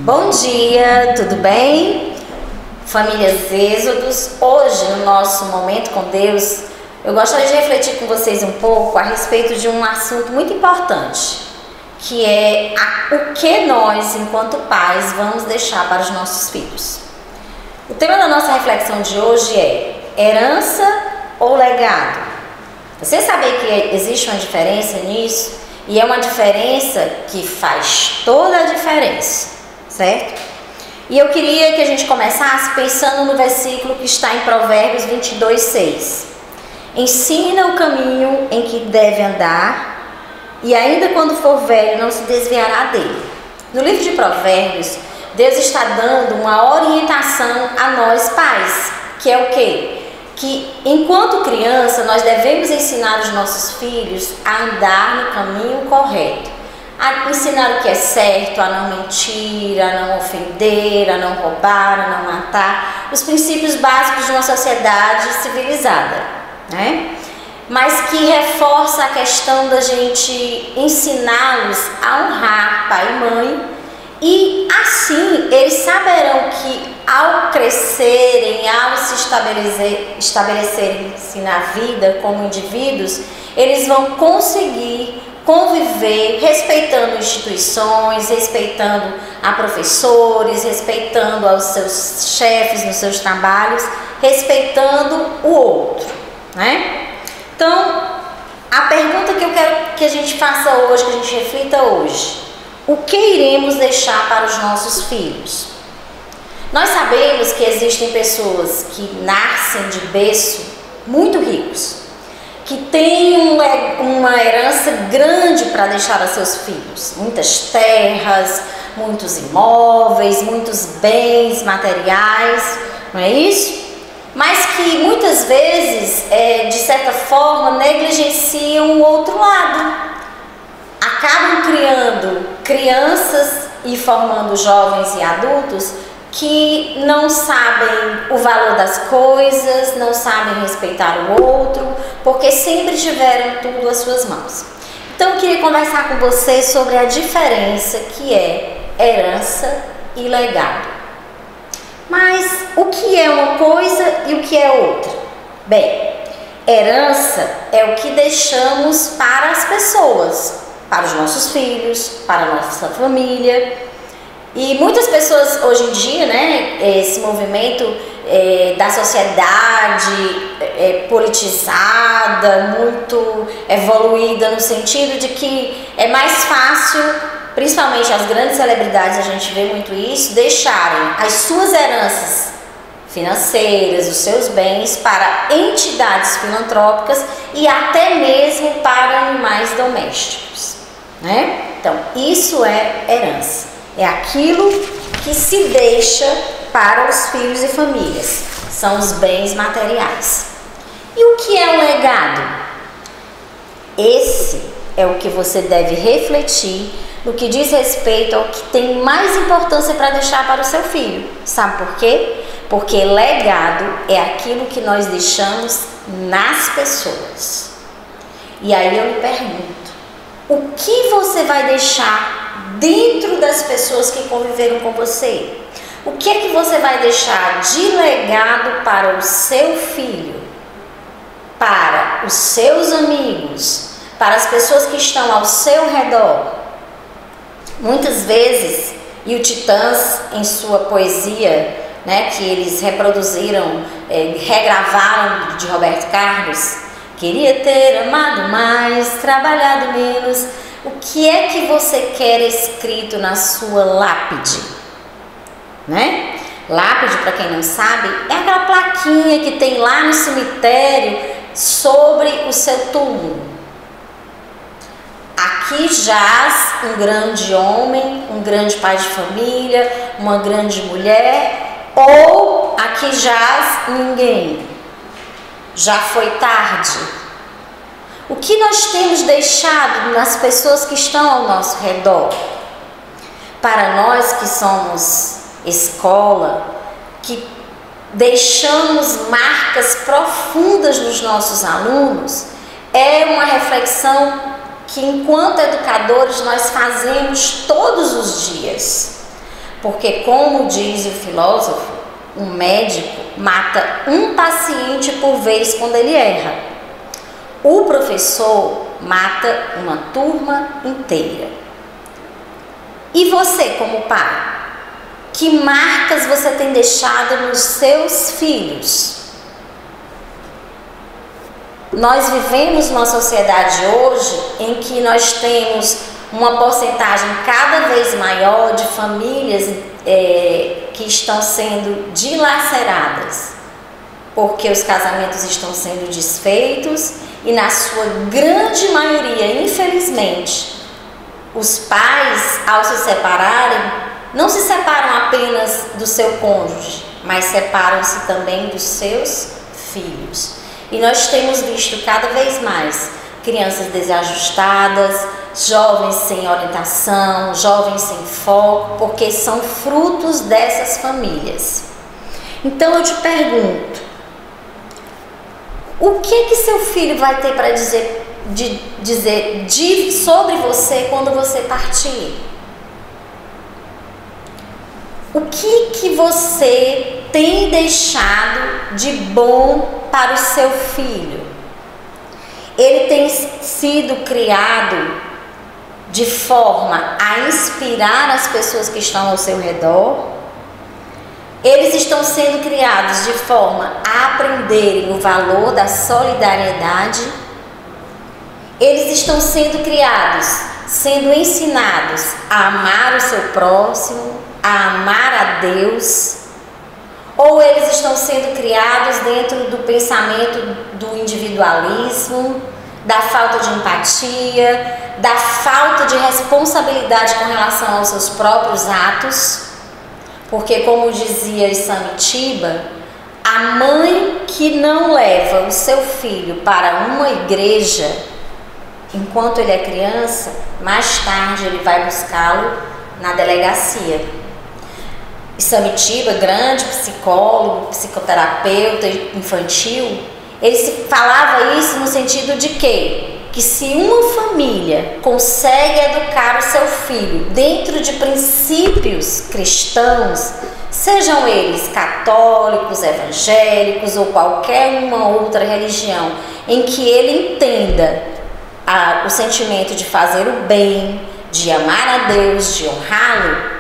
Bom dia, tudo bem? Famílias Êxodos, hoje no nosso Momento com Deus, eu gostaria de refletir com vocês um pouco a respeito de um assunto muito importante, que é o que nós, enquanto pais, vamos deixar para os nossos filhos. O tema da nossa reflexão de hoje é herança ou legado? Você sabia que existe uma diferença nisso? E é uma diferença que faz toda a diferença, certo? E eu queria que a gente começasse pensando no versículo que está em Provérbios 22:6. Ensina o caminho em que deve andar, e ainda quando for velho não se desviará dele. No livro de Provérbios, Deus está dando uma orientação a nós pais, que é o quê? Que enquanto criança nós devemos ensinar os nossos filhos a andar no caminho correto, a ensinar o que é certo, a não mentir, a não ofender, a não roubar, a não matar, os princípios básicos de uma sociedade civilizada, né? Mas que reforça a questão da gente ensiná-los a honrar pai e mãe, e assim eles saberão que ao crescerem, ao se estabelecerem-se na vida como indivíduos, eles vão conseguir conviver respeitando instituições, respeitando a professores, respeitando aos seus chefes nos seus trabalhos, respeitando o outro, né? Então, a pergunta que eu quero que a gente faça hoje, que a gente reflita hoje: o que iremos deixar para os nossos filhos? Nós sabemos que existem pessoas que nascem de berço muito ricos, que têm uma herança grande para deixar a seus filhos, muitas terras, muitos imóveis, muitos bens materiais, não é isso? Mas que muitas vezes, de certa forma, negligenciam o outro lado. Acabam criando crianças e formando jovens e adultos que não sabem o valor das coisas, não sabem respeitar o outro, porque sempre tiveram tudo às suas mãos. Então eu queria conversar com você sobre a diferença que é herança e legado. Mas o que é uma coisa e o que é outra? Bem, herança é o que deixamos para as pessoas, para os nossos filhos, para a nossa família. E muitas pessoas hoje em dia, né, esse movimento da sociedade politizada, muito evoluída no sentido de que é mais fácil, principalmente as grandes celebridades, a gente vê muito isso, deixarem as suas heranças financeiras, os seus bens para entidades filantrópicas e até mesmo para animais domésticos, né? Então, isso é herança. É aquilo que se deixa para os filhos e famílias. São os bens materiais. E o que é um legado? Esse é o que você deve refletir no que diz respeito ao que tem mais importância para deixar para o seu filho. Sabe por quê? Porque legado é aquilo que nós deixamos nas pessoas. E aí eu lhe pergunto: o que você vai deixar dentro das pessoas que conviveram com você? O que é que você vai deixar de legado para o seu filho, para os seus amigos, para as pessoas que estão ao seu redor? Muitas vezes, e o Titãs, em sua poesia, né, que eles reproduziram, regravaram de Roberto Carlos, queria ter amado mais, trabalhado menos. O que é que você quer escrito na sua lápide? Né? Lápide, para quem não sabe, é aquela plaquinha que tem lá no cemitério sobre o seu túmulo. Aqui jaz um grande homem, um grande pai de família, uma grande mulher, ou aqui jaz ninguém. Já foi tarde. O que nós temos deixado nas pessoas que estão ao nosso redor? Para nós que somos escola, que deixamos marcas profundas nos nossos alunos, é uma reflexão que, enquanto educadores, nós fazemos todos os dias. Porque, como diz o filósofo, um médico mata um paciente por vez quando ele erra. O professor mata uma turma inteira. E você, como pai, que marcas você tem deixado nos seus filhos? Nós vivemos numa sociedade hoje em que nós temos uma porcentagem cada vez maior de famílias que estão sendo dilaceradas, porque os casamentos estão sendo desfeitos e, na sua grande maioria, infelizmente, os pais, ao se separarem, não se separam apenas do seu cônjuge, mas separam-se também dos seus filhos. E nós temos visto cada vez mais crianças desajustadas, jovens sem orientação, jovens sem foco, porque são frutos dessas famílias. Então eu te pergunto, o que seu filho vai ter para dizer sobre você quando você partir? O que você tem deixado de bom para o seu filho? Ele tem sido criado de forma a inspirar as pessoas que estão ao seu redor? Eles estão sendo criados de forma a aprenderem o valor da solidariedade? Eles estão sendo criados, sendo ensinados a amar o seu próximo, a amar a Deus? Ou eles estão sendo criados dentro do pensamento do individualismo, da falta de empatia, da falta de responsabilidade com relação aos seus próprios atos? Porque, como dizia Samitiba, a mãe que não leva o seu filho para uma igreja enquanto ele é criança, mais tarde ele vai buscá-lo na delegacia. Samitiba, grande psicólogo, psicoterapeuta infantil, ele falava isso no sentido de que se uma família consegue educar o seu filho dentro de princípios cristãos, sejam eles católicos, evangélicos ou qualquer uma outra religião, em que ele entenda o sentimento de fazer o bem, de amar a Deus, de honrá-lo,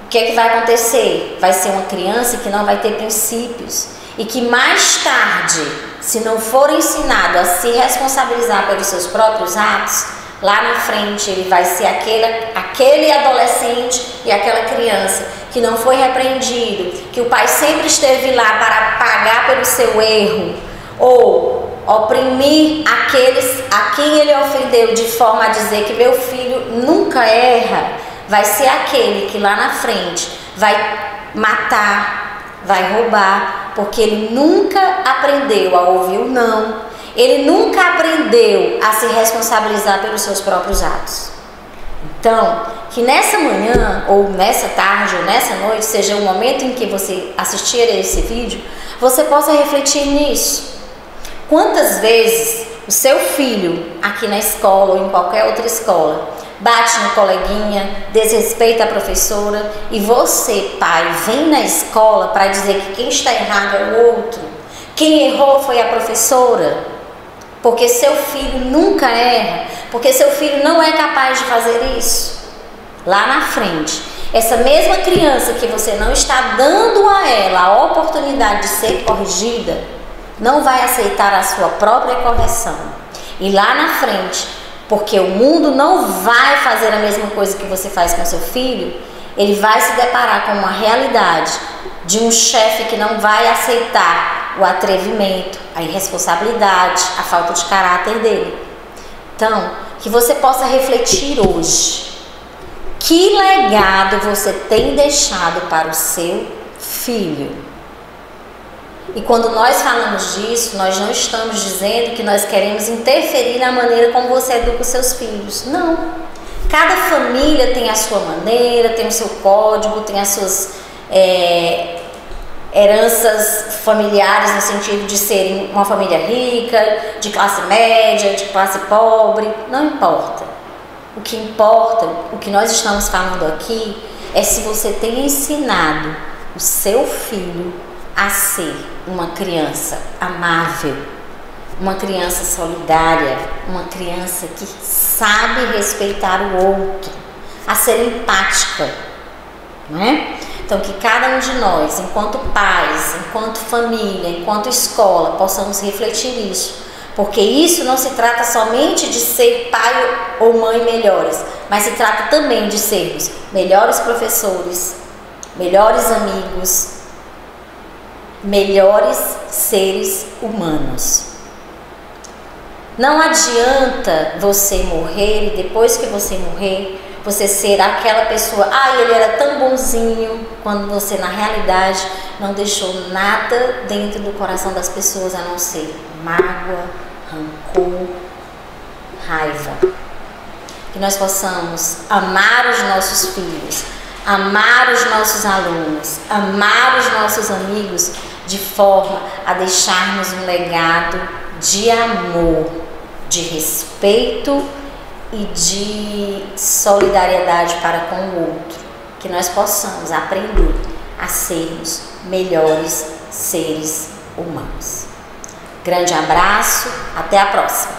o que vai acontecer? Vai ser uma criança que não vai ter princípios e que mais tarde, se não for ensinado a se responsabilizar pelos seus próprios atos, lá na frente ele vai ser aquele adolescente e aquela criança que não foi repreendido, que o pai sempre esteve lá para pagar pelo seu erro ou oprimir aqueles a quem ele ofendeu, de forma a dizer que meu filho nunca erra. Vai ser aquele que lá na frente vai matar, vai roubar, porque ele nunca aprendeu a ouvir o não, ele nunca aprendeu a se responsabilizar pelos seus próprios atos. Então, que nessa manhã, ou nessa tarde, ou nessa noite, seja o momento em que você assistir a esse vídeo, você possa refletir nisso. Quantas vezes o seu filho, aqui na escola ou em qualquer outra escola, bate no coleguinha, desrespeita a professora, e você, pai, vem na escola para dizer que quem está errado é o outro, quem errou foi a professora, porque seu filho nunca erra, porque seu filho não é capaz de fazer isso. Lá na frente, essa mesma criança que você não está dando a ela a oportunidade de ser corrigida, não vai aceitar a sua própria correção. E lá na frente, porque o mundo não vai fazer a mesma coisa que você faz com seu filho, ele vai se deparar com uma realidade de um chefe que não vai aceitar o atrevimento, a irresponsabilidade, a falta de caráter dele. Então, que você possa refletir hoje. Que legado você tem deixado para o seu filho? E quando nós falamos disso, nós não estamos dizendo que nós queremos interferir na maneira como você educa os seus filhos. Não. Cada família tem a sua maneira, tem o seu código, tem as suas heranças familiares, no sentido de serem uma família rica, de classe média, de classe pobre. Não importa. O que importa, o que nós estamos falando aqui, é se você tem ensinado o seu filho a ser uma criança amável, uma criança solidária, uma criança que sabe respeitar o outro, a ser empática, não é? Então, que cada um de nós, enquanto pais, enquanto família, enquanto escola, possamos refletir isso. Porque isso não se trata somente de ser pai ou mãe melhores, mas se trata também de sermos melhores professores, melhores amigos, melhores seres humanos. Não adianta você morrer e depois que você morrer, você ser aquela pessoa, ele era tão bonzinho, quando você na realidade não deixou nada dentro do coração das pessoas a não ser mágoa, rancor, raiva. Que nós possamos amar os nossos filhos, amar os nossos alunos, amar os nossos amigos, de forma a deixarmos um legado de amor, de respeito e de solidariedade para com o outro. Que nós possamos aprender a sermos melhores seres humanos. Grande abraço, até a próxima!